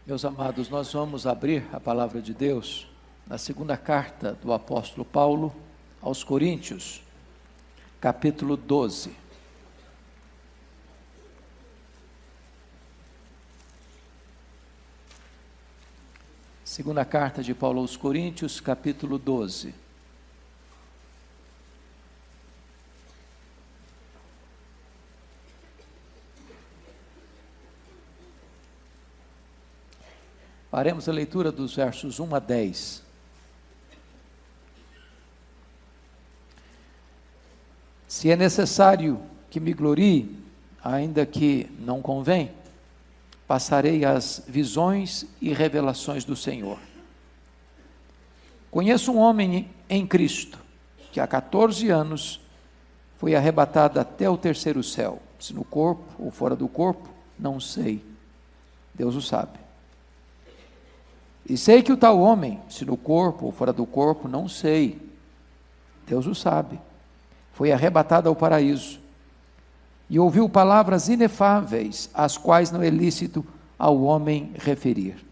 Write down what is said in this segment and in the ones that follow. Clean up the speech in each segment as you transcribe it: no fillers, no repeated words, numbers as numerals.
Meus amados, nós vamos abrir a palavra de Deus na segunda carta do apóstolo Paulo aos Coríntios, capítulo 12. Segunda carta de Paulo aos Coríntios, capítulo 12. Faremos a leitura dos versos 1 a 10. Se é necessário que me glorie, ainda que não convém, passarei as visões e revelações do Senhor. Conheço um homem em Cristo, que há 14 anos foi arrebatado até o terceiro céu, se no corpo ou fora do corpo, não sei, Deus o sabe. E sei que o tal homem, se no corpo ou fora do corpo, não sei, Deus o sabe, foi arrebatado ao paraíso, e ouviu palavras inefáveis, as quais não é lícito ao homem referir.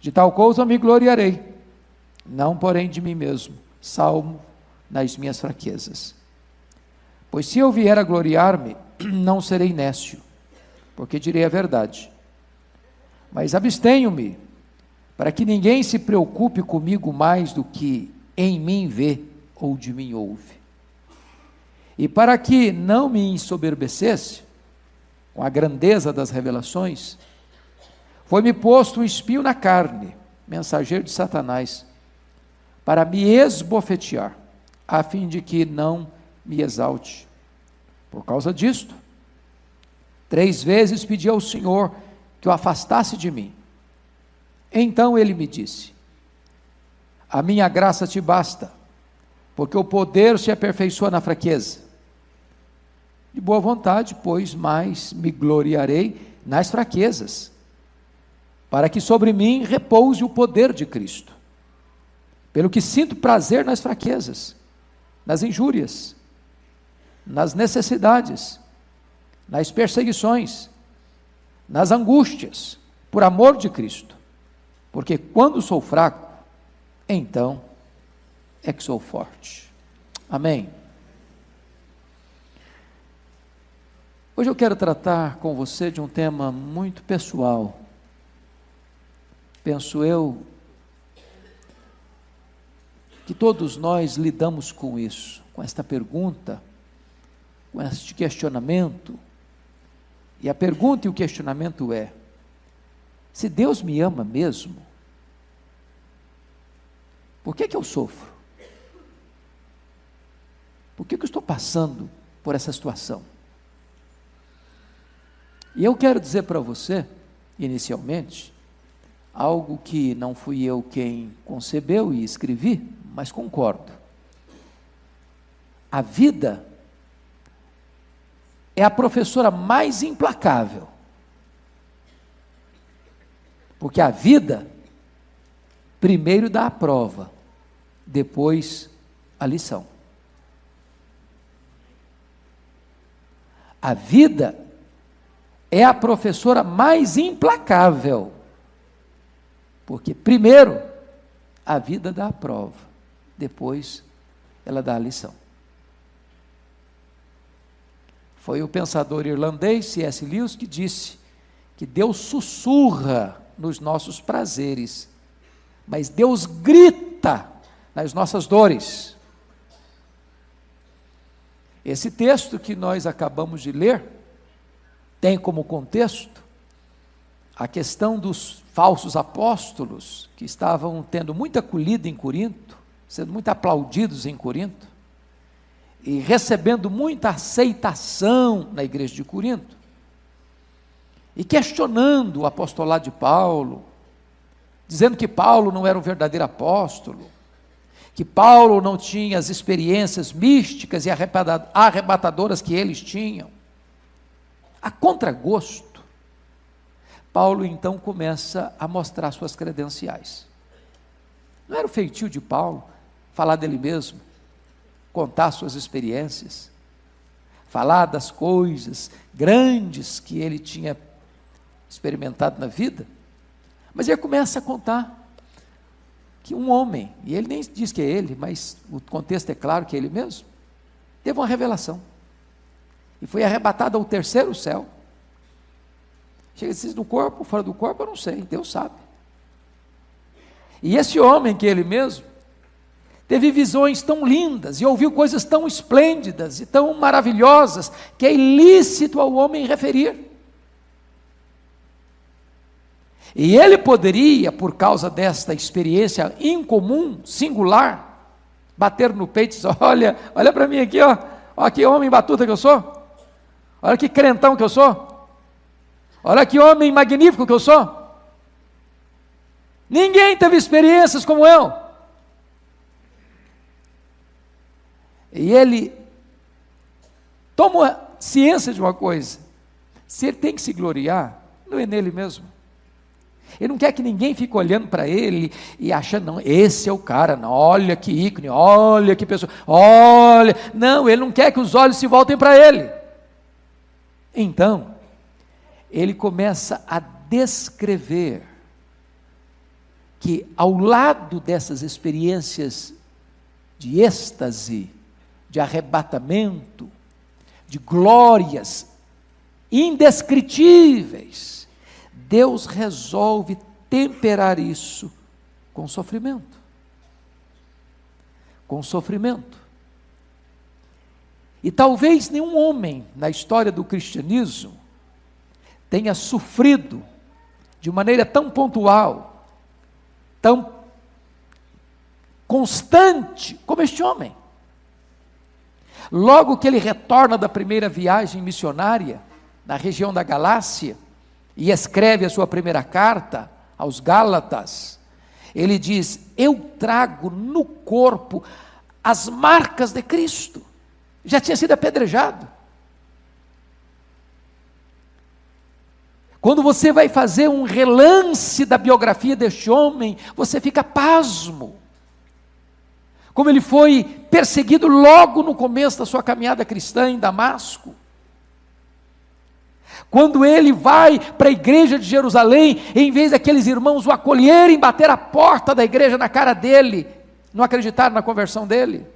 De tal coisa me gloriarei, não porém de mim mesmo, salvo nas minhas fraquezas. Pois se eu vier a gloriar-me, não serei nécio, porque direi a verdade. Mas abstenho-me, para que ninguém se preocupe comigo mais do que em mim vê ou de mim ouve. E para que não me ensoberbecesse com a grandeza das revelações, foi-me posto um espinho na carne, mensageiro de Satanás, para me esbofetear, a fim de que não me exalte. Por causa disto, 3 vezes pedi ao Senhor que o afastasse de mim. Então ele me disse: a minha graça te basta, porque o poder se aperfeiçoa na fraqueza. De boa vontade, pois, mais me gloriarei nas fraquezas, para que sobre mim repouse o poder de Cristo. Pelo que sinto prazer nas fraquezas, nas injúrias, nas necessidades, nas perseguições, nas angústias, por amor de Cristo. Porque quando sou fraco, então é que sou forte. Amém. Hoje eu quero tratar com você de um tema muito pessoal. Penso eu que todos nós lidamos com isso, com esta pergunta, com este questionamento. E a pergunta e o questionamento é: se Deus me ama mesmo, por que eu sofro? Por que eu estou passando por essa situação? E eu quero dizer para você, inicialmente, algo que não fui eu quem concebeu e escrevi, mas concordo. A vida é a professora mais implacável, porque a vida primeiro dá a prova, depois a lição. A vida é a professora mais implacável, porque primeiro a vida dá a prova, depois ela dá a lição. Foi o pensador irlandês C.S. Lewis que disse que Deus sussurra nos nossos prazeres, mas Deus grita nas nossas dores. Esse texto que nós acabamos de ler tem como contexto a questão dos falsos apóstolos que estavam tendo muita acolhida em Corinto, sendo muito aplaudidos em Corinto e recebendo muita aceitação na igreja de Corinto, e questionando o apostolado de Paulo, dizendo que Paulo não era um verdadeiro apóstolo, que Paulo não tinha as experiências místicas e arrebatadoras que eles tinham. A contragosto, Paulo então começa a mostrar suas credenciais. Não era o feitio de Paulo falar dele mesmo, contar suas experiências, falar das coisas grandes que ele tinha experimentado na vida? Mas ele começa a contar que um homem, e ele nem diz que é ele, mas o contexto é claro que é ele mesmo, teve uma revelação, e foi arrebatado ao terceiro céu. Chega a dizer, no corpo, fora do corpo, eu não sei, Deus sabe. E esse homem que é ele mesmo, teve visões tão lindas, e ouviu coisas tão esplêndidas, e tão maravilhosas, que é ilícito ao homem referir. E ele poderia, por causa desta experiência incomum, singular, bater no peito e dizer, olha para mim aqui, ó que homem batuta que eu sou, olha que crentão que eu sou, olha que homem magnífico que eu sou, ninguém teve experiências como eu. E ele toma ciência de uma coisa, se ele tem que se gloriar, não é nele mesmo. Ele não quer que ninguém fique olhando para ele e achando, não, esse é o cara, não, olha que ícone, olha que pessoa, olha, não, ele não quer que os olhos se voltem para ele. Então, ele começa a descrever que ao lado dessas experiências de êxtase, de arrebatamento, de glórias indescritíveis, Deus resolve temperar isso com sofrimento. Com sofrimento. E talvez nenhum homem na história do cristianismo tenha sofrido de maneira tão pontual, tão constante como este homem. Logo que ele retorna da primeira viagem missionária, na região da Galácia, e escreve a sua primeira carta aos Gálatas, ele diz, eu trago no corpo as marcas de Cristo, já tinha sido apedrejado. Quando você vai fazer um relance da biografia deste homem, você fica pasmo, como ele foi perseguido logo no começo da sua caminhada cristã em Damasco. Quando ele vai para a igreja de Jerusalém, em vez daqueles irmãos o acolherem, bater a porta da igreja na cara dele, não acreditaram na conversão dele.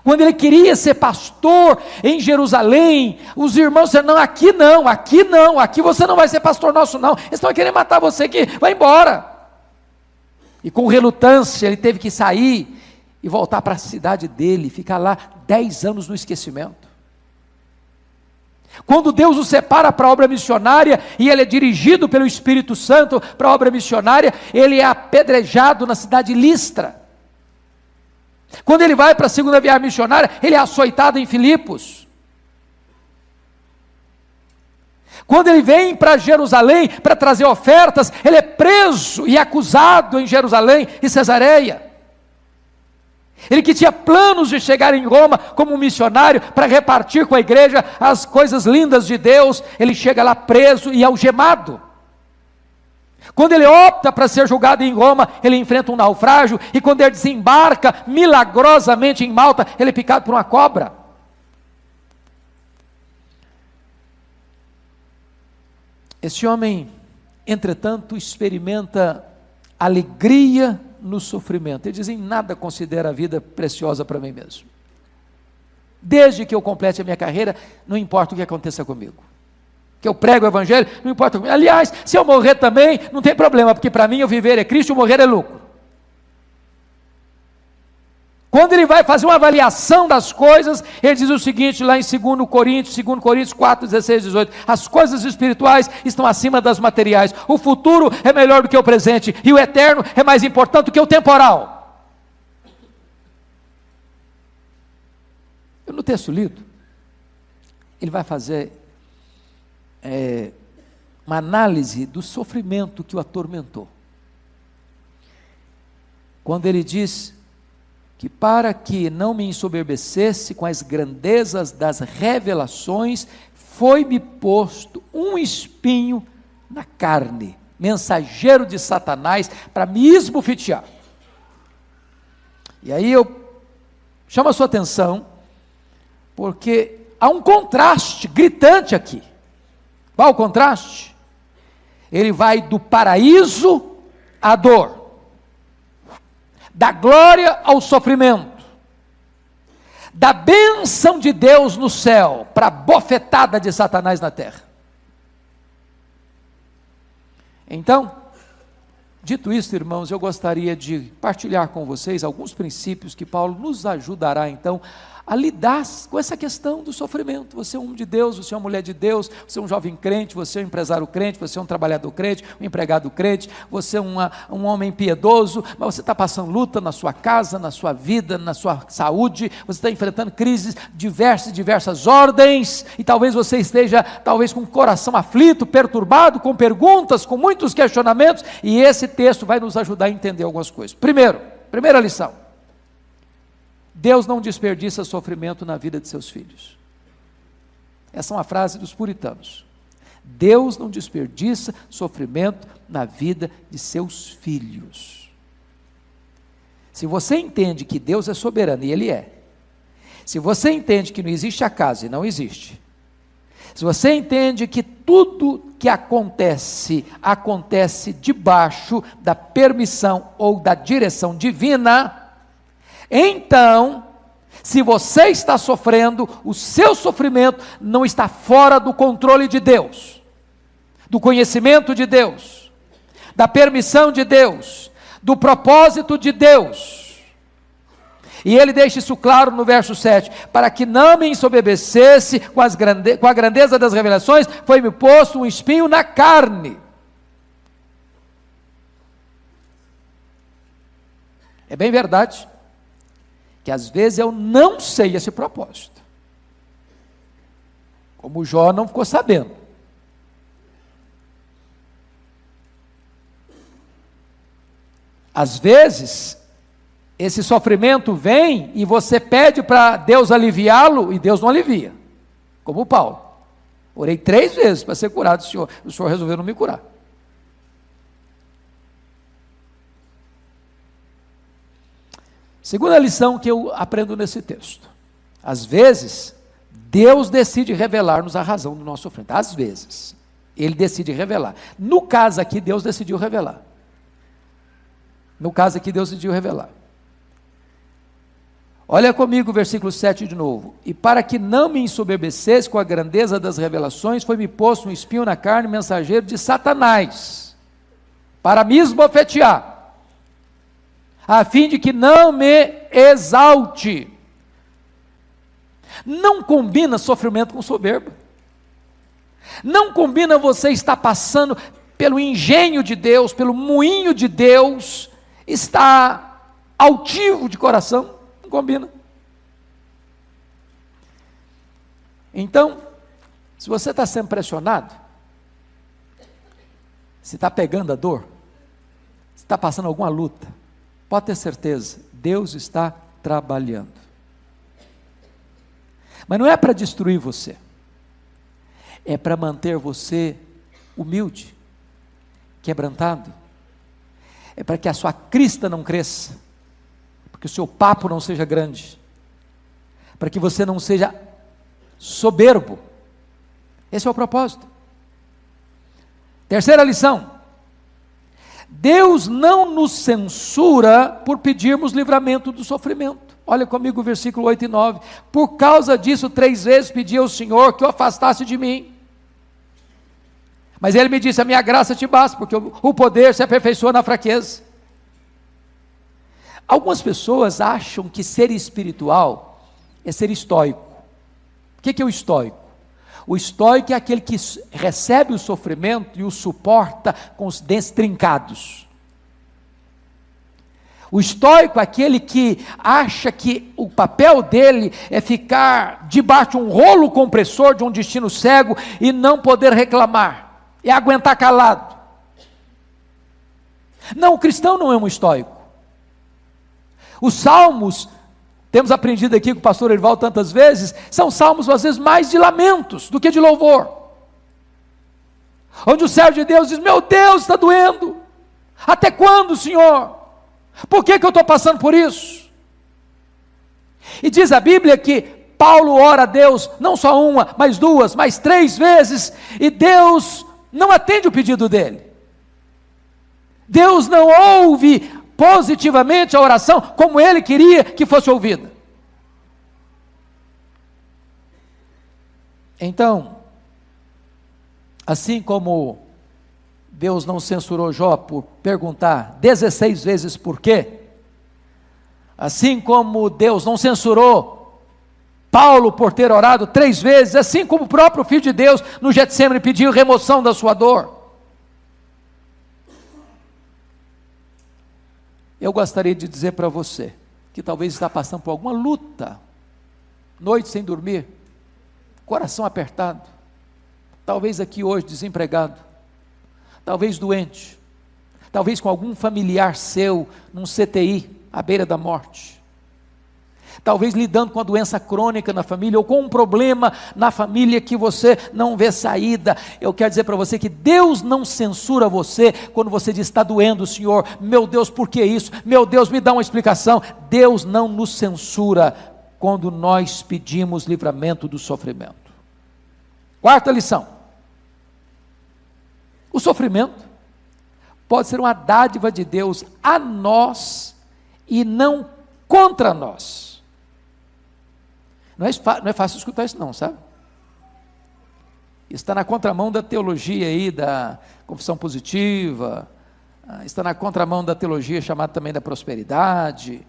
Quando ele queria ser pastor em Jerusalém, os irmãos disseram, não, aqui você não vai ser pastor nosso não, eles estão querendo matar você aqui, vai embora. E com relutância ele teve que sair e voltar para a cidade dele, ficar lá 10 anos no esquecimento. Quando Deus o separa para a obra missionária, e ele é dirigido pelo Espírito Santo para a obra missionária, ele é apedrejado na cidade de Listra. Quando ele vai para a segunda viagem missionária, ele é açoitado em Filipos. Quando ele vem para Jerusalém para trazer ofertas, ele é preso e acusado em Jerusalém e Cesareia. Ele que tinha planos de chegar em Roma como um missionário para repartir com a igreja as coisas lindas de Deus, ele chega lá preso e algemado. Quando ele opta para ser julgado em Roma, ele enfrenta um naufrágio, e quando ele desembarca milagrosamente em Malta, ele é picado por uma cobra. Esse homem, entretanto, experimenta alegria no sofrimento. Ele diz, em nada considero a vida preciosa para mim mesmo. Desde que eu complete a minha carreira, não importa o que aconteça comigo. Que eu prego o evangelho, não importa comigo. Aliás, se eu morrer também, não tem problema, porque para mim o viver é Cristo e o morrer é lucro. Quando ele vai fazer uma avaliação das coisas, ele diz o seguinte, lá em 2 Coríntios 4, 16, 18, as coisas espirituais estão acima das materiais, o futuro é melhor do que o presente, e o eterno é mais importante do que o temporal. No texto lido, ele vai fazer uma análise do sofrimento que o atormentou. Quando ele diz que para que não me ensoberbecesse com as grandezas das revelações, foi-me posto um espinho na carne, mensageiro de Satanás, para me esbofetear. E aí eu chamo a sua atenção, porque há um contraste gritante aqui. Qual o contraste? Ele vai do paraíso à dor, da glória ao sofrimento, da bênção de Deus no céu para a bofetada de Satanás na terra. Então, dito isso, irmãos, eu gostaria de partilhar com vocês alguns princípios que Paulo nos ajudará então a lidar com essa questão do sofrimento. Você é um homem de Deus, você é uma mulher de Deus, você é um jovem crente, você é um empresário crente, você é um trabalhador crente, um empregado crente, você é um homem piedoso, mas você está passando luta na sua casa, na sua vida, na sua saúde, você está enfrentando crises diversas ordens, e talvez você esteja com o coração aflito, perturbado, com perguntas, com muitos questionamentos, e esse texto vai nos ajudar a entender algumas coisas. Primeira lição: Deus não desperdiça sofrimento na vida de seus filhos. Essa é uma frase dos puritanos. Deus não desperdiça sofrimento na vida de seus filhos. Se você entende que Deus é soberano, e Ele é, se você entende que não existe acaso, e não existe, se você entende que tudo que acontece debaixo da permissão ou da direção divina, então, se você está sofrendo, o seu sofrimento não está fora do controle de Deus, do conhecimento de Deus, da permissão de Deus, do propósito de Deus. E ele deixa isso claro no verso 7, para que não me ensoberbecesse com a grandeza das revelações, foi-me posto um espinho na carne. É bem verdade que às vezes eu não sei esse propósito, como Jó não ficou sabendo. Às vezes esse sofrimento vem e você pede para Deus aliviá-lo e Deus não alivia, como Paulo. Orei 3 vezes para ser curado, o Senhor resolveu não me curar. Segunda lição que eu aprendo nesse texto: às vezes, Deus decide revelar-nos a razão do nosso sofrimento. Às vezes, Ele decide revelar. No caso aqui, Deus decidiu revelar. Olha comigo o versículo 7 de novo. E para que não me ensoberbecesse com a grandeza das revelações, foi-me posto um espinho na carne, mensageiro de Satanás, para me esbofetear, a fim de que não me exalte. Não combina sofrimento com soberba. Não combina você estar passando pelo engenho de Deus, pelo moinho de Deus, estar altivo de coração. Não combina. Então, se você está sendo pressionado, se está pegando a dor, se está passando alguma luta, pode ter certeza, Deus está trabalhando. Mas não é para destruir você, é para manter você humilde, quebrantado, é para que a sua crista não cresça, para que o seu papo não seja grande, para que você não seja soberbo. Esse é o propósito. Terceira lição: Deus não nos censura por pedirmos livramento do sofrimento. Olha comigo o versículo 8 e 9. Por causa disso, 3 vezes pedi ao Senhor que o afastasse de mim. Mas Ele me disse: a minha graça te basta, porque o poder se aperfeiçoa na fraqueza. Algumas pessoas acham que ser espiritual é ser estoico. O que é o estoico? O estoico é aquele que recebe o sofrimento e o suporta com os dentes trincados. O estoico é aquele que acha que o papel dele é ficar debaixo de um rolo compressor de um destino cego e não poder reclamar, é aguentar calado. Não, o cristão não é um estoico. Os salmos, temos aprendido aqui com o pastor Erivaldo tantas vezes, são salmos às vezes mais de lamentos do que de louvor, onde o servo de Deus diz: meu Deus, está doendo, até quando, Senhor? Por que eu estou passando por isso? E diz a Bíblia que Paulo ora a Deus, não só uma, mas 2, mas 3 vezes, e Deus não atende o pedido dele. Deus não ouve positivamente a oração como ele queria que fosse ouvida. Então, assim como Deus não censurou Jó por perguntar 16 vezes por quê, assim como Deus não censurou Paulo por ter orado 3 vezes, assim como o próprio Filho de Deus no Getsêmani pediu remoção da sua dor. Eu gostaria de dizer para você, que talvez está passando por alguma luta, noite sem dormir, coração apertado, talvez aqui hoje desempregado, talvez doente, talvez com algum familiar seu num CTI, à beira da morte, talvez lidando com a doença crônica na família, ou com um problema na família que você não vê saída. Eu quero dizer para você que Deus não censura você, quando você diz, está doendo, Senhor, meu Deus, por que isso? Meu Deus, me dá uma explicação. Deus não nos censura, quando nós pedimos livramento do sofrimento. Quarta lição: o sofrimento pode ser uma dádiva de Deus a nós, e não contra nós. Não é fácil escutar isso não, sabe? Está na contramão da teologia aí, da confissão positiva, está na contramão da teologia chamada também da prosperidade,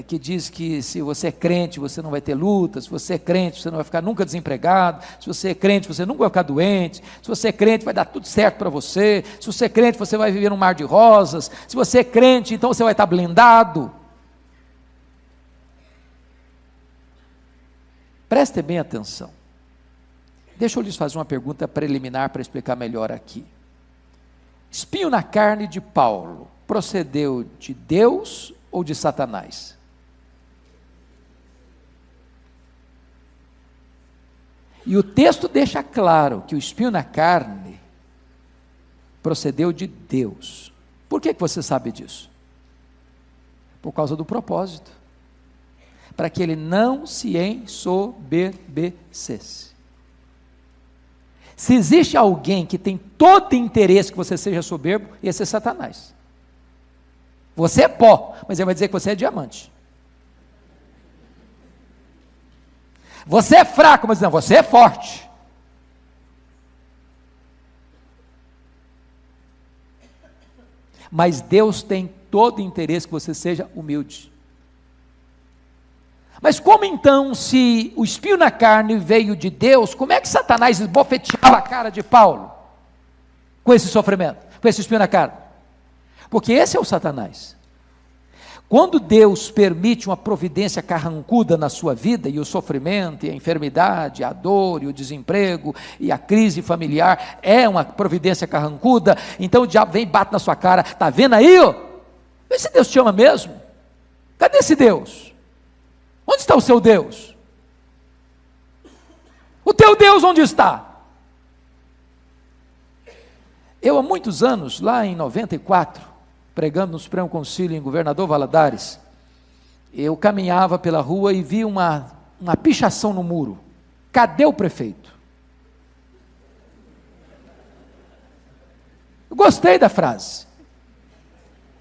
que diz que se você é crente, você não vai ter luta, se você é crente, você não vai ficar nunca desempregado, se você é crente, você nunca vai ficar doente, se você é crente, vai dar tudo certo para você, se você é crente, você vai viver num mar de rosas, se você é crente, então você vai estar blindado. Prestem bem atenção. Deixa eu lhes fazer uma pergunta preliminar para explicar melhor aqui. Espinho na carne de Paulo procedeu de Deus ou de Satanás? E o texto deixa claro que o espinho na carne procedeu de Deus. Por que você sabe disso? Por causa do propósito. Para que ele não se ensoberbecesse. Se existe alguém que tem todo interesse que você seja soberbo, esse é Satanás. Você é pó, mas ele vai dizer que você é diamante. Você é fraco, mas não, você é forte. Mas Deus tem todo interesse que você seja humilde. Mas como então, se o espinho na carne veio de Deus, como é que Satanás esbofeteava a cara de Paulo com esse sofrimento, com esse espinho na carne? Porque esse é o Satanás. Quando Deus permite uma providência carrancuda na sua vida, e o sofrimento, e a enfermidade, a dor, e o desemprego, e a crise familiar, é uma providência carrancuda, então o diabo vem e bate na sua cara, está vendo aí? Ó? Vê se Deus te ama mesmo. Cadê esse Deus? Onde está o seu Deus? O teu Deus onde está? Eu há muitos anos, lá em 94, pregando no Supremo Concílio em Governador Valadares, eu caminhava pela rua e vi uma pichação no muro. Cadê o prefeito? Eu gostei da frase.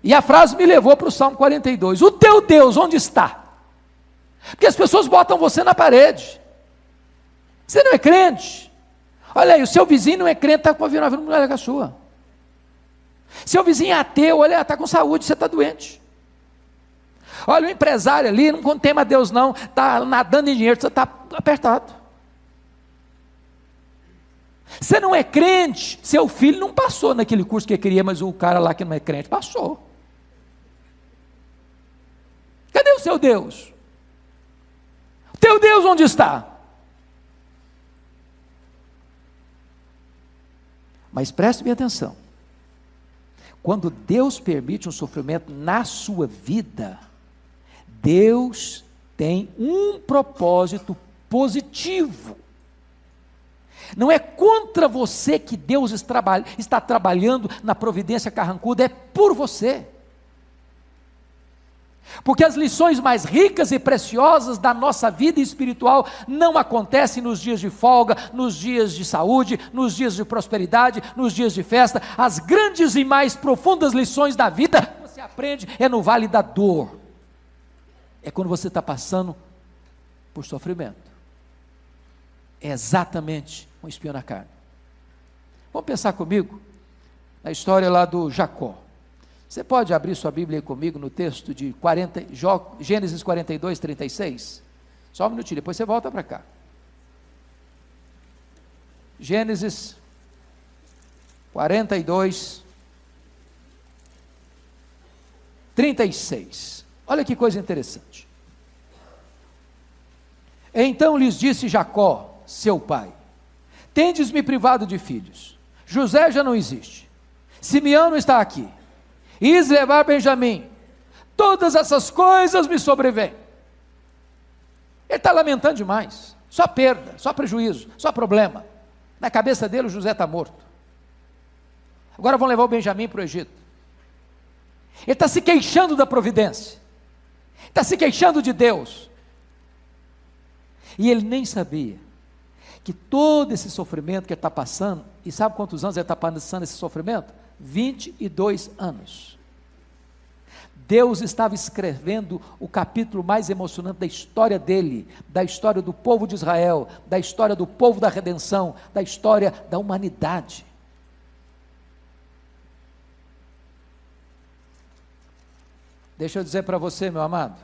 E a frase me levou para o Salmo 42. O teu Deus onde está? Porque as pessoas botam você na parede. Você não é crente. Olha aí, o seu vizinho não é crente, está com a vida melhor que a sua. Seu vizinho é ateu, olha, está com saúde, você está doente. Olha, o empresário ali, não tem mais Deus não, está nadando em dinheiro, você está apertado. Você não é crente, seu filho não passou naquele curso que ele queria, mas o cara lá que não é crente, passou. Cadê o seu Deus? Teu Deus onde está? Mas preste bem atenção. Quando Deus permite um sofrimento na sua vida, Deus tem um propósito positivo. Não é contra você que Deus está trabalhando na providência carrancuda, é por você. Porque as lições mais ricas e preciosas da nossa vida espiritual não acontecem nos dias de folga, nos dias de saúde, nos dias de prosperidade, nos dias de festa. As grandes e mais profundas lições da vida você aprende é no vale da dor. É quando você está passando por sofrimento. É exatamente um espinho na carne. Vamos pensar comigo na história lá do Jacó. Você pode abrir sua Bíblia aí comigo no texto de Gênesis 42, 36? Só um minutinho, depois você volta para cá. Gênesis 42, 36. Olha que coisa interessante. Então lhes disse Jacó, seu pai: tendes-me privado de filhos. José já não existe. Simeão não está aqui. Is levar Benjamim. Todas essas coisas me sobrevêm. Ele está lamentando demais. Só perda, só prejuízo, só problema. Na cabeça dele o José está morto. Agora vão levar o Benjamim para o Egito. Ele está se queixando da providência. Está se queixando de Deus. E ele nem sabia que todo esse sofrimento que ele está passando, e sabe quantos anos ele está passando esse sofrimento? 22 anos. Deus estava escrevendo o capítulo mais emocionante da história dele, da história do povo de Israel, da história do povo da redenção, da história da humanidade. Deixa eu dizer para você, meu amado,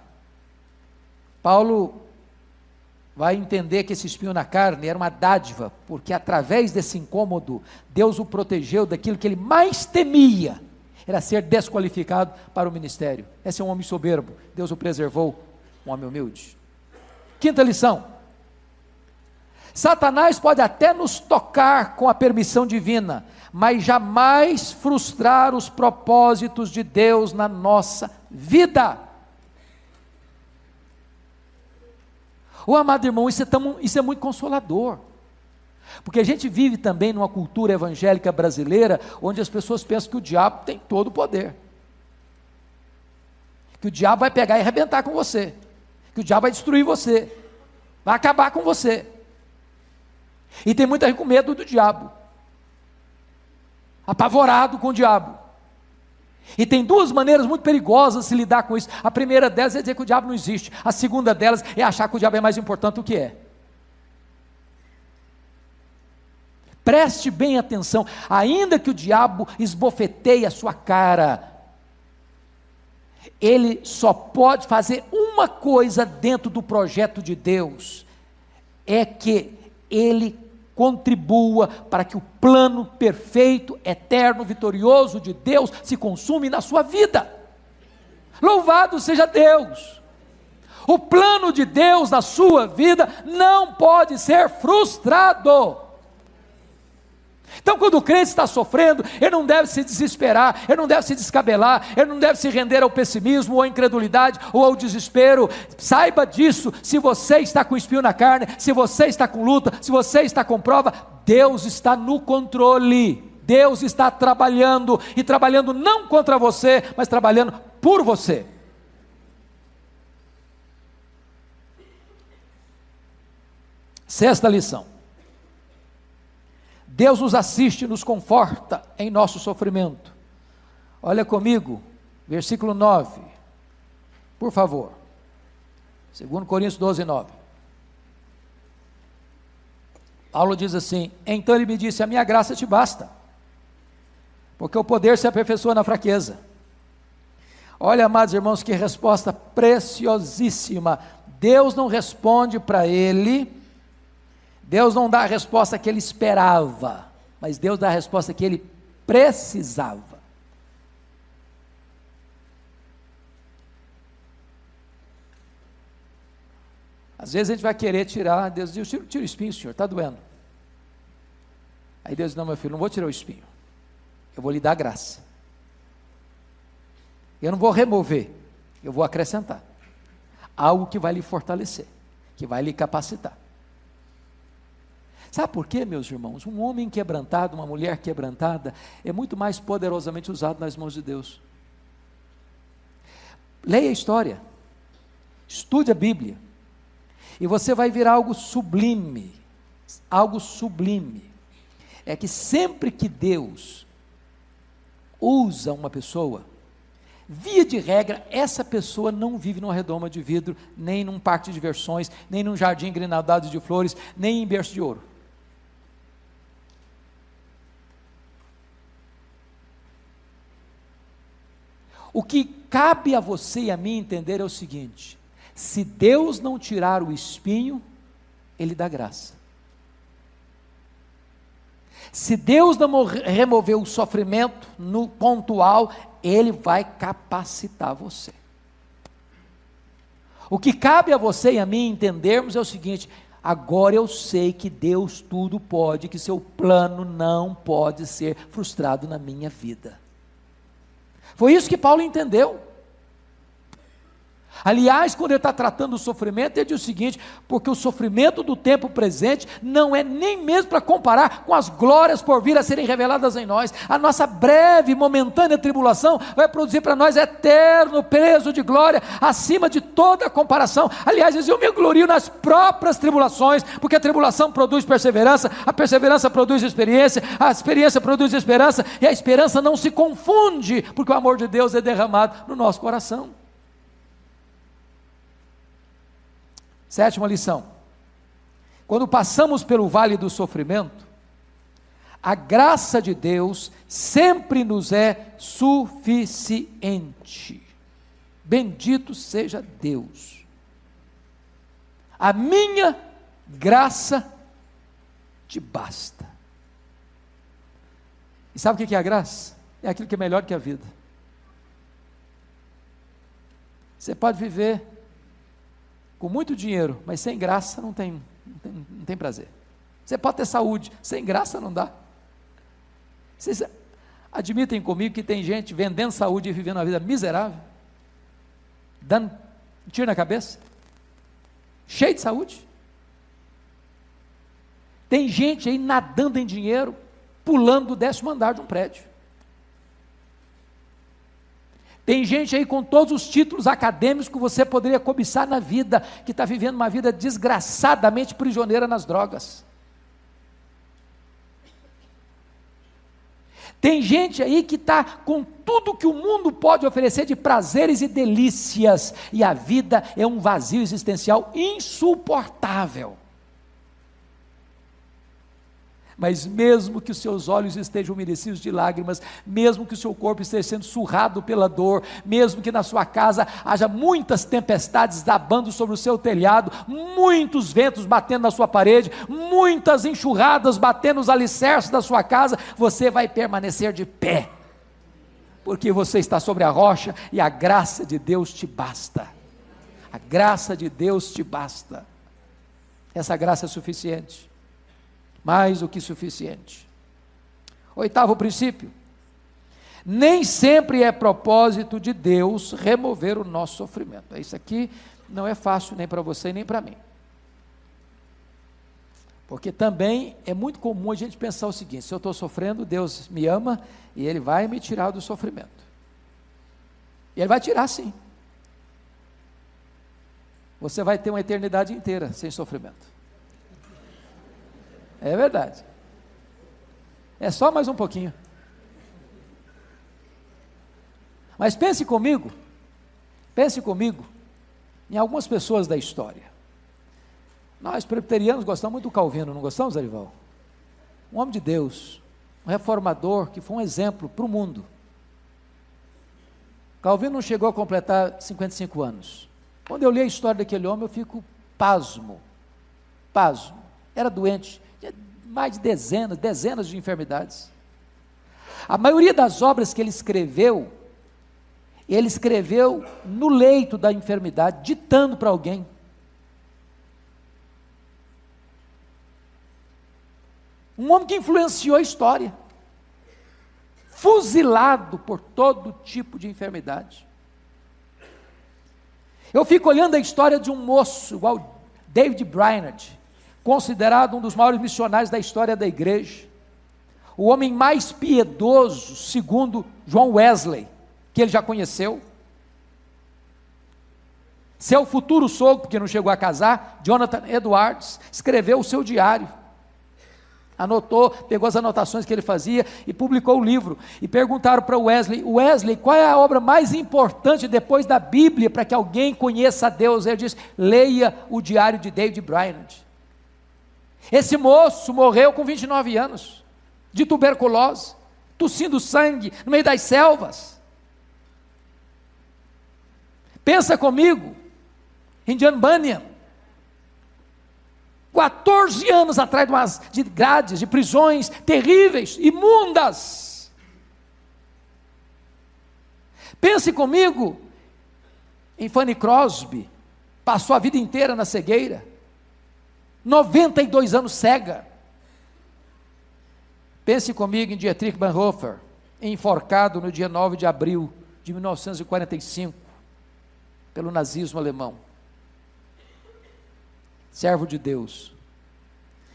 Paulo vai entender que esse espinho na carne era uma dádiva, porque através desse incômodo, Deus o protegeu daquilo que ele mais temia, era ser desqualificado para o ministério. Esse é um homem soberbo, Deus o preservou, um homem humilde. Quinta lição: Satanás pode até nos tocar com a permissão divina, mas jamais frustrar os propósitos de Deus na nossa vida. Amado irmão, isso é muito consolador, porque a gente vive também numa cultura evangélica brasileira, onde as pessoas pensam que o diabo tem todo o poder, que o diabo vai pegar e arrebentar com você, que o diabo vai destruir você, vai acabar com você, e tem muita gente com medo do diabo, apavorado com o diabo. E tem duas maneiras muito perigosas de se lidar com isso. A primeira delas é dizer que o diabo não existe. A segunda delas é achar que o diabo é mais importante do que é. Preste bem atenção. Ainda que o diabo esbofeteie a sua cara, ele só pode fazer uma coisa dentro do projeto de Deus: é que ele contribua para que o plano perfeito, eterno, vitorioso de Deus se consume na sua vida. Louvado seja Deus! O plano de Deus na sua vida não pode ser frustrado. Então, quando o crente está sofrendo, ele não deve se desesperar, ele não deve se descabelar, ele não deve se render ao pessimismo, ou à incredulidade, ou ao desespero. Saiba disso. Se você está com espinho na carne, se você está com luta, se você está com prova, Deus está no controle. Deus está trabalhando, e trabalhando não contra você, mas trabalhando por você. Sexta lição: Deus nos assiste e nos conforta em nosso sofrimento. Olha comigo, versículo 9, por favor, 2 Coríntios 12, 9. Paulo diz assim: então ele me disse, a minha graça te basta, porque o poder se aperfeiçoa na fraqueza. Olha, amados irmãos, que resposta preciosíssima. Deus não responde para ele, Deus não dá a resposta que ele esperava, mas Deus dá a resposta que ele precisava. Às vezes a gente vai querer tirar, Deus diz, tira o espinho, senhor, está doendo. Aí Deus diz, não, meu filho, não vou tirar o espinho, eu vou lhe dar graça. Eu não vou remover, eu vou acrescentar algo que vai lhe fortalecer, que vai lhe capacitar. Sabe por quê, meus irmãos? Um homem quebrantado, uma mulher quebrantada, é muito mais poderosamente usado nas mãos de Deus. Leia a história, estude a Bíblia, e você vai ver algo sublime, algo sublime. É que sempre que Deus usa uma pessoa, via de regra, essa pessoa não vive numa redoma de vidro, nem num parque de diversões, nem num jardim grinaldado de flores, nem em berço de ouro. O que cabe a você e a mim entender é o seguinte: se Deus não tirar o espinho, Ele dá graça. Se Deus não remover o sofrimento no pontual, Ele vai capacitar você. O que cabe a você e a mim entendermos é o seguinte: agora eu sei que Deus tudo pode, que seu plano não pode ser frustrado na minha vida. Foi isso que Paulo entendeu. Aliás, quando ele está tratando do sofrimento, ele diz o seguinte: porque o sofrimento do tempo presente não é nem mesmo para comparar com as glórias por vir a serem reveladas em nós. A nossa breve, momentânea tribulação vai produzir para nós eterno peso de glória, acima de toda comparação. Aliás, eu me glorio nas próprias tribulações, porque a tribulação produz perseverança, a perseverança produz experiência, a experiência produz esperança, e a esperança não se confunde, porque o amor de Deus é derramado no nosso coração. Sétima lição: quando passamos pelo vale do sofrimento, a graça de Deus sempre nos é suficiente. Bendito seja Deus. A minha graça te basta. E sabe o que é a graça? É aquilo que é melhor que a vida. Você pode viver com muito dinheiro, mas sem graça não tem prazer. Você pode ter saúde, sem graça não dá. Vocês admitem comigo que tem gente vendendo saúde e vivendo uma vida miserável, dando tiro na cabeça, cheio de saúde? Tem gente aí nadando em dinheiro, pulando do 10º andar de um prédio. Tem gente aí com todos os títulos acadêmicos que você poderia cobiçar na vida, que está vivendo uma vida desgraçadamente prisioneira nas drogas. Tem gente aí que está com tudo que o mundo pode oferecer de prazeres e delícias, e a vida é um vazio existencial insuportável. Mas mesmo que os seus olhos estejam umedecidos de lágrimas, mesmo que o seu corpo esteja sendo surrado pela dor, mesmo que na sua casa haja muitas tempestades abando sobre o seu telhado, muitos ventos batendo na sua parede, muitas enxurradas batendo nos alicerces da sua casa, você vai permanecer de pé, porque você está sobre a rocha e a graça de Deus te basta. A graça de Deus te basta. Essa graça é suficiente. Mais do que suficiente. 8º princípio: nem sempre é propósito de Deus remover o nosso sofrimento. Isso aqui não é fácil nem para você nem para mim, porque também é muito comum a gente pensar o seguinte: se eu estou sofrendo, Deus me ama e Ele vai me tirar do sofrimento. E Ele vai tirar, sim. Você vai ter uma eternidade inteira sem sofrimento. É verdade. É só mais um pouquinho. Mas pense comigo em algumas pessoas da história. Nós presbiterianos gostamos muito do Calvino, não gostamos, Arival? Um homem de Deus, um reformador que foi um exemplo para o mundo. Calvino não chegou a completar 55 anos. Quando eu li a história daquele homem, eu fico pasmo. Era doente, mais de dezenas de enfermidades. A maioria das obras que ele escreveu no leito da enfermidade, ditando para alguém. Um homem que influenciou a história, fuzilado por todo tipo de enfermidade. Eu fico olhando a história de um moço, igual David Brainerd, considerado um dos maiores missionários da história da igreja, o homem mais piedoso, segundo John Wesley, que ele já conheceu. Seu futuro sogro, porque não chegou a casar, Jonathan Edwards, escreveu o seu diário. Anotou, pegou as anotações que ele fazia e publicou o livro. E perguntaram para Wesley, qual é a obra mais importante depois da Bíblia para que alguém conheça a Deus? Ele disse, leia o diário de David Brainerd. Esse moço morreu com 29 anos, de tuberculose, tossindo sangue no meio das selvas. Pensa comigo, em John Bunyan, 14 anos atrás de grades, de prisões terríveis, imundas. Pense comigo em Fanny Crosby, passou a vida inteira na cegueira, 92 anos cega. Pense comigo em Dietrich Bonhoeffer, enforcado no dia 9 de abril de 1945, pelo nazismo alemão. Servo de Deus.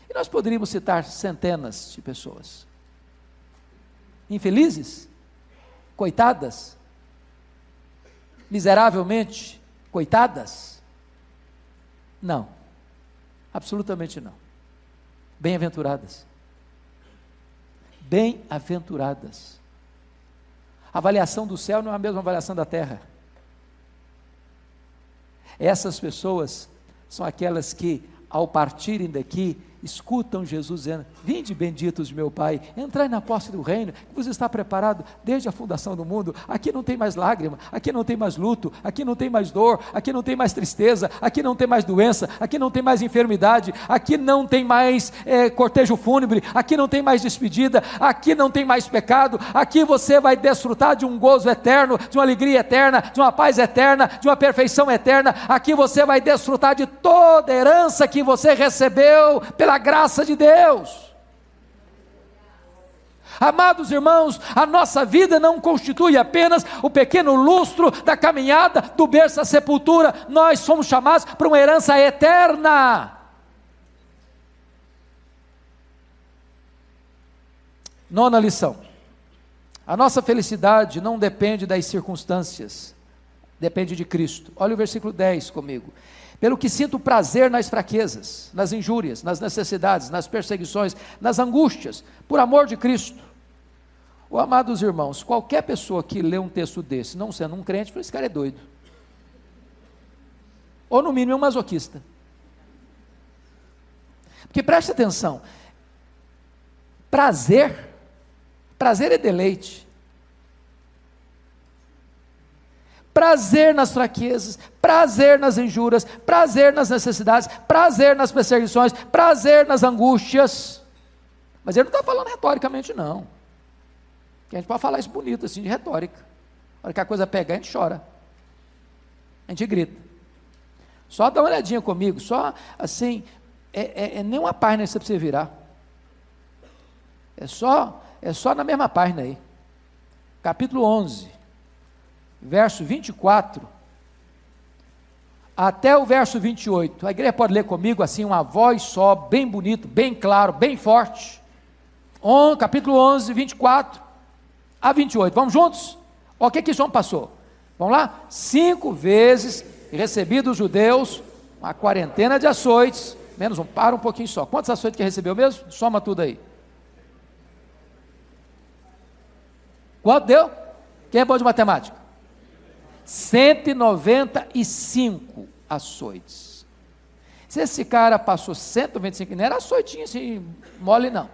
E nós poderíamos citar centenas de pessoas. Infelizes? Coitadas? Miseravelmente coitadas? Não. Absolutamente não. Bem-aventuradas. Bem-aventuradas. A avaliação do céu não é a mesma avaliação da terra. Essas pessoas são aquelas que, ao partirem daqui, escutam Jesus dizendo, vinde benditos de meu Pai, entrai na posse do reino, que vos está preparado desde a fundação do mundo. Aqui não tem mais lágrima, aqui não tem mais luto, aqui não tem mais dor, aqui não tem mais tristeza, aqui não tem mais doença, aqui não tem mais enfermidade, aqui não tem mais cortejo fúnebre, aqui não tem mais despedida, aqui não tem mais pecado, aqui você vai desfrutar de um gozo eterno, de uma alegria eterna, de uma paz eterna, de uma perfeição eterna. Aqui você vai desfrutar de toda a herança que você recebeu pela graça de Deus. Amados irmãos, a nossa vida não constitui apenas o pequeno lustro da caminhada do berço à sepultura. Nós somos chamados para uma herança eterna. Nona lição: a nossa felicidade não depende das circunstâncias, depende de Cristo. Olha o versículo 10 comigo. Pelo que sinto prazer nas fraquezas, nas injúrias, nas necessidades, nas perseguições, nas angústias, por amor de Cristo. Amados irmãos, qualquer pessoa que lê um texto desse, não sendo um crente, fala, esse cara é doido. Ou no mínimo é um masoquista. Porque preste atenção, prazer é deleite. Prazer nas fraquezas, prazer nas injúrias, prazer nas necessidades, prazer nas perseguições, prazer nas angústias. Mas ele não está falando retoricamente, não. A gente pode falar isso bonito, assim, de retórica. Na hora que a coisa pega, a gente chora, a gente grita. Só dá uma olhadinha comigo, só assim, nem uma página que você precisa virar. É só na mesma página aí. Capítulo 11. Verso 24, até o verso 28, a igreja pode ler comigo assim, uma voz só, bem bonito, bem claro, bem forte, capítulo 11, 24 a 28, vamos juntos? O que João passou? Vamos lá? 5 vezes recebi dos judeus uma quarentena de açoites, menos para um pouquinho só, quantos açoites que recebeu mesmo? Soma tudo aí. Quanto deu? Quem é bom de matemática? 195 açoites. Se esse cara passou 195, não era açoitinho assim, mole não.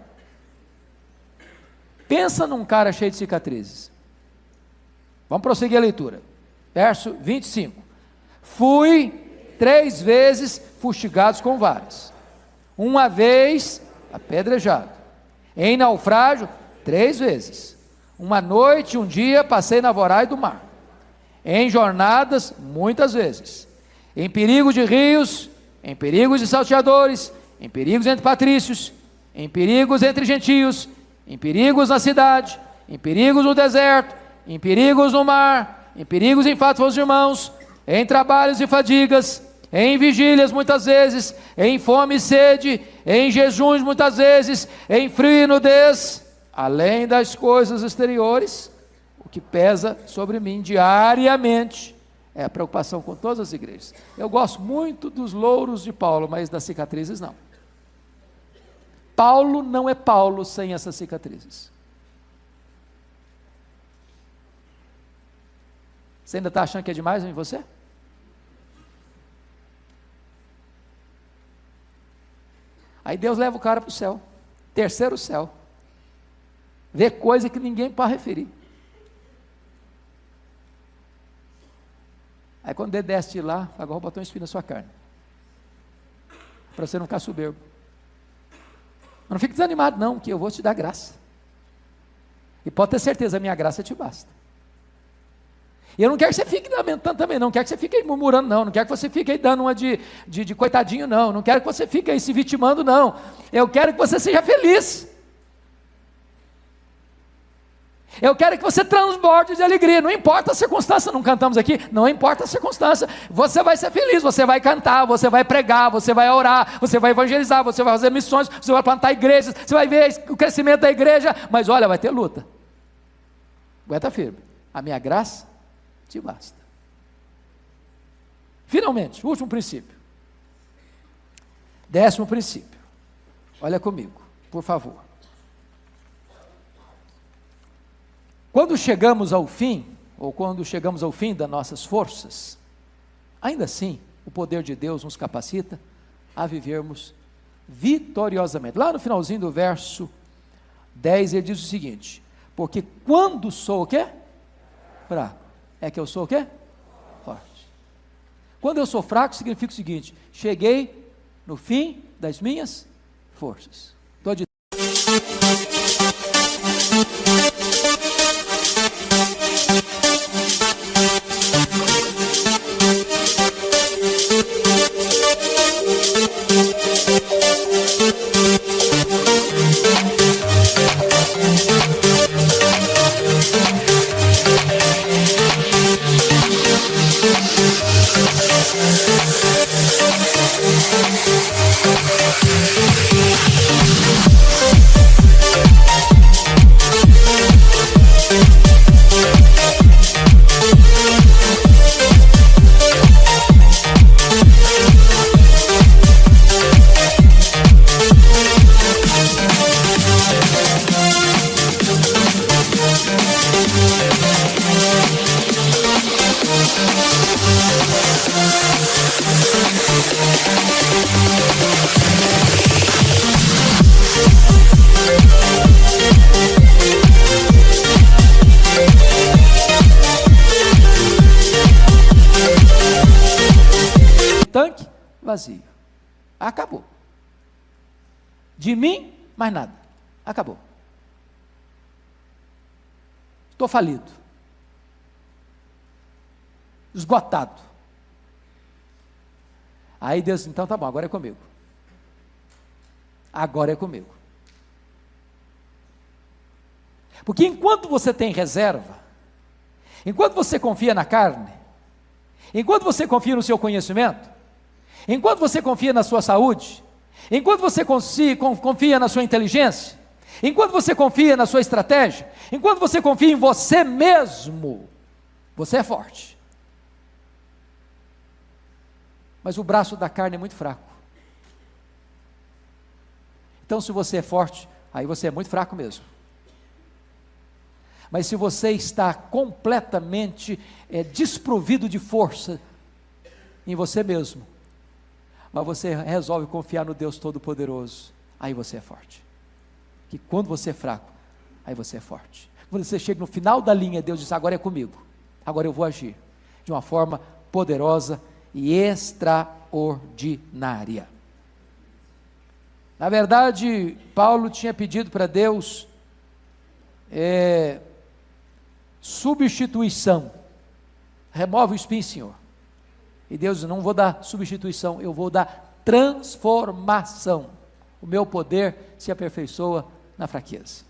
Pensa num cara cheio de cicatrizes. Vamos prosseguir a leitura. Verso 25. Fui 3 vezes fustigados com varas, uma vez apedrejado, em naufrágio 3 vezes, uma noite e um dia passei na voragem do mar, em jornadas muitas vezes, em perigos de rios, em perigos de salteadores, em perigos entre patrícios, em perigos entre gentios, em perigos na cidade, em perigos no deserto, em perigos no mar, em perigos em fatos irmãos, em trabalhos e fadigas, em vigílias muitas vezes, em fome e sede, em jejuns muitas vezes, em frio e nudez, além das coisas exteriores, o que pesa sobre mim diariamente É a preocupação com todas as igrejas. Eu gosto muito dos louros de Paulo, mas das cicatrizes não. Paulo não é Paulo sem essas cicatrizes. Você ainda está achando que é demais em você? Aí Deus leva o cara para o céu, terceiro céu, vê coisa que ninguém pode referir. Aí quando ele desce de lá, agora botou um espinho na sua carne, para você não ficar soberbo. Mas não fique desanimado não, que eu vou te dar graça, e pode ter certeza, a minha graça te basta. E eu não quero que você fique lamentando também, não quero que você fique aí murmurando, não quero que você fique aí dando uma de coitadinho, não quero que você fique aí se vitimando, não. Eu quero que você seja feliz. Eu quero que você transborde de alegria, não importa a circunstância, não cantamos aqui, não importa a circunstância, você vai ser feliz, você vai cantar, você vai pregar, você vai orar, você vai evangelizar, você vai fazer missões, você vai plantar igrejas, você vai ver o crescimento da igreja, mas olha, vai ter luta. Aguenta firme, a minha graça te basta. Finalmente, último princípio. 10º princípio. Olha comigo, por favor. Quando chegamos ao fim, ou quando chegamos ao fim das nossas forças, ainda assim, o poder de Deus nos capacita a vivermos vitoriosamente. Lá no finalzinho do verso 10, ele diz o seguinte: porque quando sou o quê? Fraco. É que eu sou o quê? Forte. Quando eu sou fraco, significa o seguinte: cheguei no fim das minhas forças. Estou de tanque vazio. Acabou. De mim, mais nada. Acabou. Estou falido. Esgotado. Aí Deus disse: então tá bom, agora é comigo. Agora é comigo. Porque enquanto você tem reserva, enquanto você confia na carne, enquanto você confia no seu conhecimento, enquanto você confia na sua saúde, enquanto você confia na sua inteligência, enquanto você confia na sua estratégia, enquanto você confia em você mesmo, você é forte. Mas o braço da carne é muito fraco. Então, se você é forte, aí você é muito fraco mesmo. Mas se você está completamente desprovido de força em você mesmo, mas você resolve confiar no Deus Todo-Poderoso, aí você é forte. Que quando você é fraco, aí você é forte. Quando você chega no final da linha, Deus diz: agora é comigo, agora eu vou agir de uma forma poderosa e extraordinária. Na verdade, Paulo tinha pedido para Deus substituição. Remove o espinho, Senhor. E Deus diz: não vou dar substituição, eu vou dar transformação. O meu poder se aperfeiçoa na fraqueza.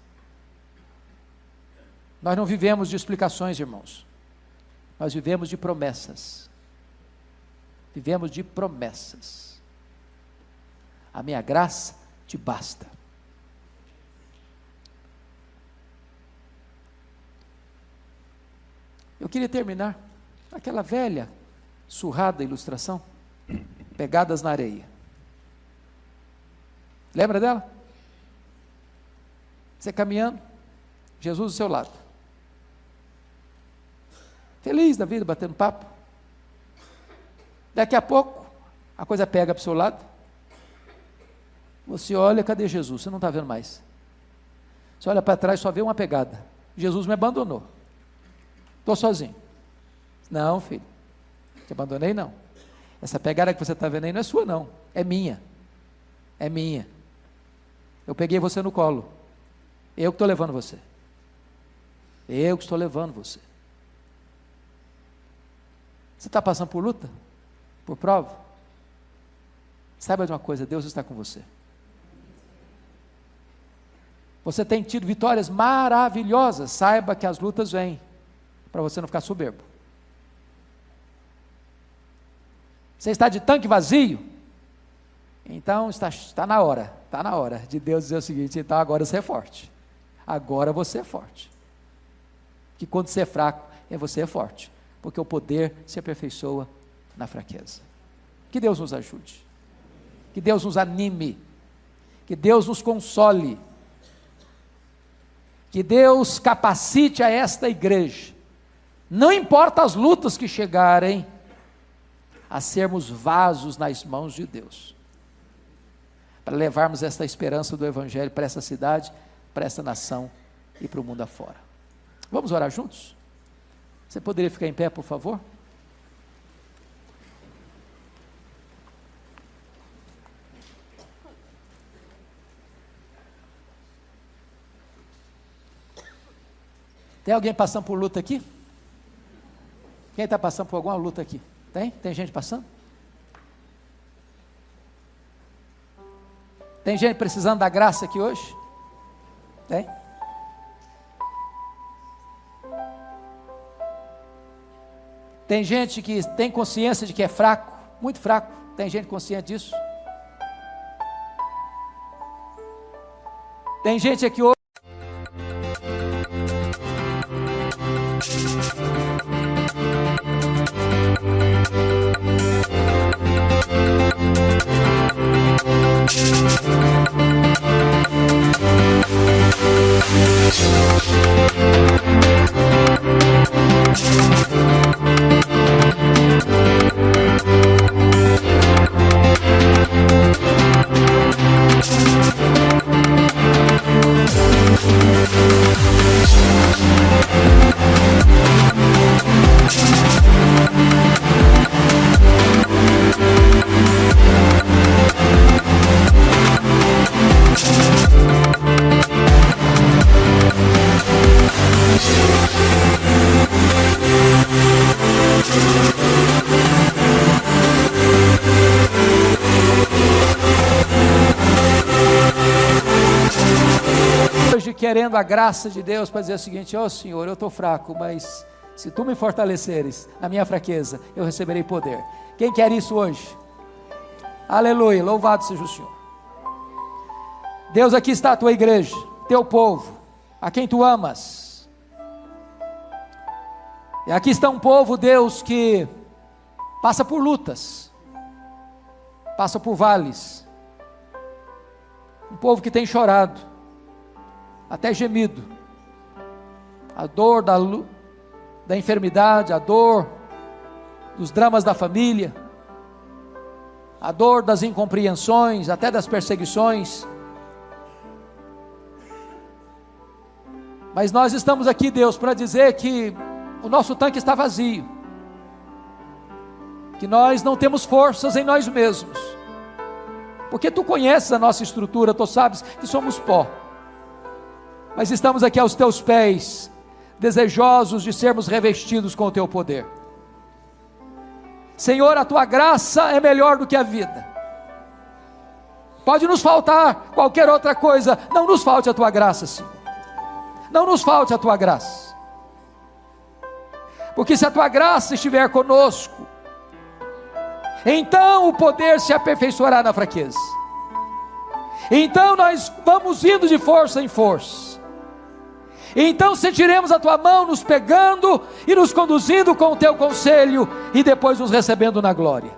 Nós não vivemos de explicações, irmãos. Nós vivemos de promessas. Vivemos de promessas. A minha graça te basta. Eu queria terminar Aquela velha, surrada ilustração, pegadas na areia. Lembra dela? Você caminhando, Jesus do seu lado. Feliz da vida, batendo papo. Daqui a pouco, a coisa pega para o seu lado. Você olha, cadê Jesus? Você não está vendo mais. Você olha para trás, só vê uma pegada. Jesus me abandonou. Estou sozinho. Não, filho. Te abandonei não. Essa pegada que você está vendo aí não é sua não. É minha. É minha. Eu peguei você no colo. Eu que estou levando você. Eu que estou levando você. Você está passando por luta? Por prova? Saiba de uma coisa, Deus está com você. Você tem tido vitórias maravilhosas, saiba que as lutas vêm, para você não ficar soberbo. Você está de tanque vazio? Então está na hora de Deus dizer o seguinte, então agora você é forte. Agora você é forte. Que quando você é fraco, você é forte. Porque o poder se aperfeiçoa na fraqueza. Que Deus nos ajude. Que Deus nos anime. Que Deus nos console. Que Deus capacite a esta igreja. Não importa as lutas que chegarem, a sermos vasos nas mãos de Deus. Para levarmos esta esperança do Evangelho para essa cidade, para essa nação e para o mundo afora. Vamos orar juntos? Você poderia ficar em pé, por favor? Tem alguém passando por luta aqui? Quem está passando por alguma luta aqui? Tem? Tem gente passando? Tem gente precisando da graça aqui hoje? Tem? Tem gente que tem consciência de que é fraco, muito fraco. Tem gente consciente disso? Tem gente aqui hoje. Querendo a graça de Deus para dizer o seguinte: ó Senhor, eu estou fraco, mas se Tu me fortaleceres na minha fraqueza, eu receberei poder. Quem quer isso hoje? Aleluia, louvado seja o Senhor. Deus, aqui está a Tua igreja, Teu povo, a quem Tu amas. E aqui está um povo, Deus, que passa por lutas, passa por vales, um povo que tem chorado, até gemido, a dor da enfermidade, a dor dos dramas da família, a dor das incompreensões, até das perseguições. Mas nós estamos aqui, Deus, para dizer que o nosso tanque está vazio, que nós não temos forças em nós mesmos, porque Tu conheces a nossa estrutura, Tu sabes que somos pó. Mas estamos aqui aos Teus pés, desejosos de sermos revestidos com o Teu poder. Senhor, a Tua graça é melhor do que a vida. Pode nos faltar qualquer outra coisa, não nos falte a Tua graça, Senhor. Não nos falte a Tua graça. Porque se a Tua graça estiver conosco, então o poder se aperfeiçoará na fraqueza. Então nós vamos indo de força em força. E então sentiremos a tua mão nos pegando e nos conduzindo com o teu conselho, e depois nos recebendo na glória.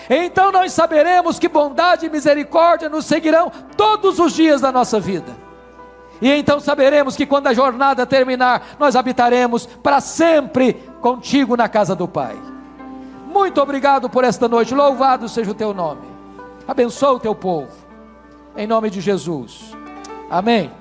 E então nós saberemos que bondade e misericórdia nos seguirão todos os dias da nossa vida. E então saberemos que quando a jornada terminar, nós habitaremos para sempre contigo na casa do Pai. Muito obrigado por esta noite, louvado seja o teu nome. Abençoa o teu povo, em nome de Jesus, amém.